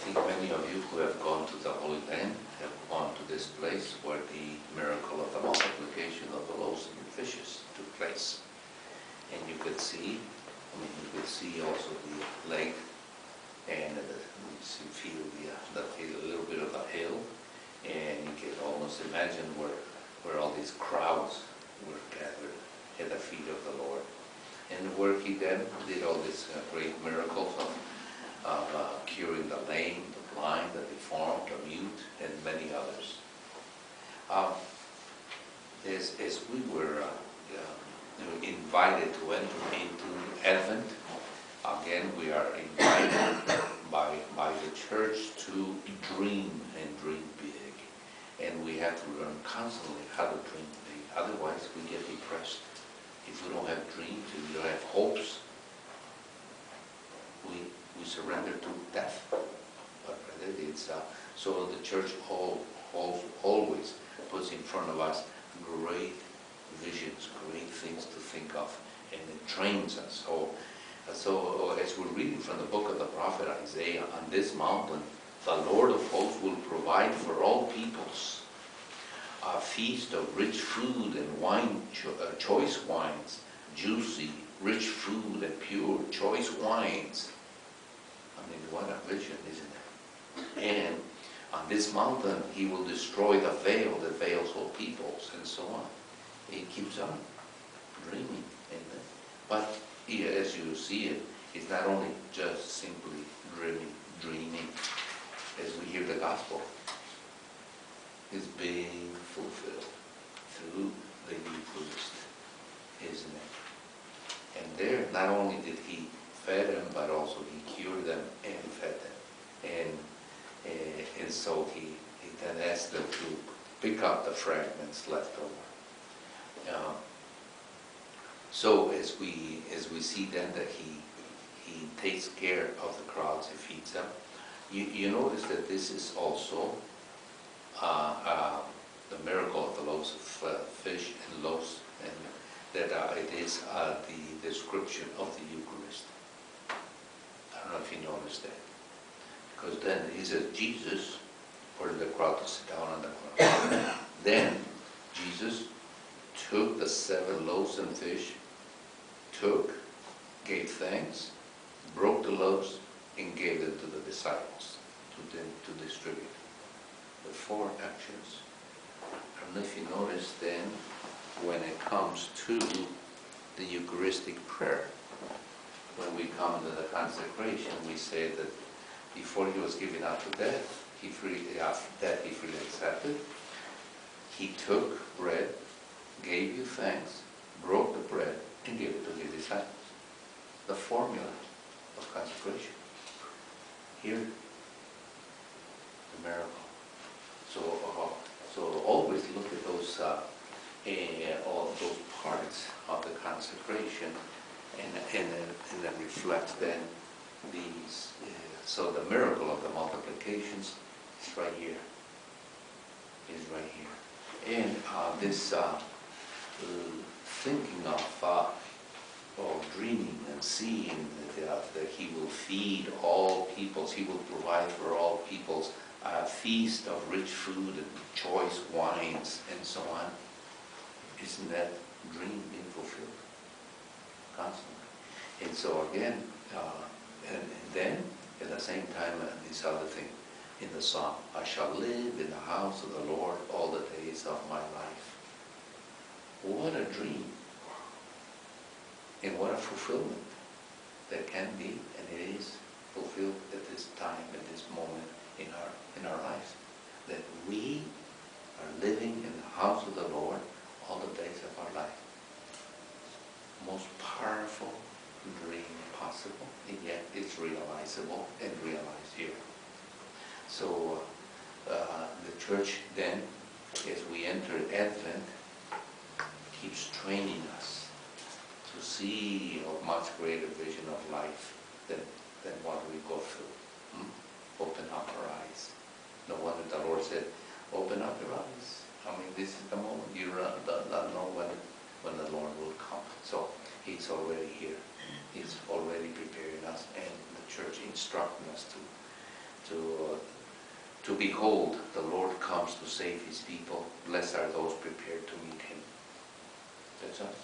think many of you who have gone to the Holy Land have gone to this place where the miracle of the multiplication of the loaves and fishes took place. And you could see, you could see also the lake, and you feel a little bit of the hill, and you can almost imagine where all these crowds were gathered at the feet of the Lord. And where he then did all these great miracles of curing the lame, the blind, the deformed, the mute, and many others. As we were invited to enter into Advent, again we are invited by the church to dream and dream big. And we have to learn constantly how to dream big. Otherwise we get depressed. If we don't have dreams, if we don't have hopes, we surrender to death. But it's so the church always puts in front of us great visions, great things to think of, and it trains us. So as we're reading from the book of the prophet Isaiah, on this mountain, the Lord of hosts will provide for all peoples a feast of rich food and wine, choice wines, juicy, rich food and pure, choice wines. I mean, what a vision, isn't it? And on this mountain, he will destroy the veil that veils all peoples, and so on. He keeps on dreaming. But here, as you see it, it's not only just simply dreaming, as we hear the gospel. Is being fulfilled through the Eucharist, isn't it? And there, not only did he feed them, but also he cured them and fed them. And so he then asked them to pick up the fragments left over. So as we see then that he takes care of the crowds, he feeds them. You notice that this is also the miracle of the loaves of fish and loaves, and that it is the description of the Eucharist. I don't know if you noticed that. Because then he says, Jesus ordered the crowd to sit down on the ground. Then Jesus took the 7 loaves and fish, gave thanks, broke the loaves, and gave them to the disciples to distribute. The 4 actions. I don't know if you notice then, when it comes to the Eucharistic prayer, when we come to the consecration, we say that before he was given up to death, he freely accepted. He took bread, gave you thanks, broke the bread, and gave it to his disciples. The formula of consecration. Here, the miracle. So always look at those all those parts of the consecration, and then reflect then these. So the miracle of the multiplications is right here. Is right here, and this thinking of dreaming and seeing that he will feed all peoples, he will provide for all peoples. A feast of rich food and choice wines and so on. Isn't that dream being fulfilled? Constantly. And so again, and then at the same time, this other thing in the psalm, I shall live in the house of the Lord all the days of my life. What a dream. And what a fulfillment that can be, and it is fulfilled at this time, at this moment in our lives, that we are living in the house of the Lord all the days of our life. Most powerful dream possible, and yet it's realizable and realized here. So the church then, as we enter Advent, keeps training us to see a much greater vision of life than what we go through. Open up our eyes. No wonder the Lord said, open up your eyes. I mean, this is the moment. You don't know when the Lord will come. So He's already here. He's already preparing us, and the church instructing us to to behold, the Lord comes to save his people. Blessed are those prepared to meet him. That's us.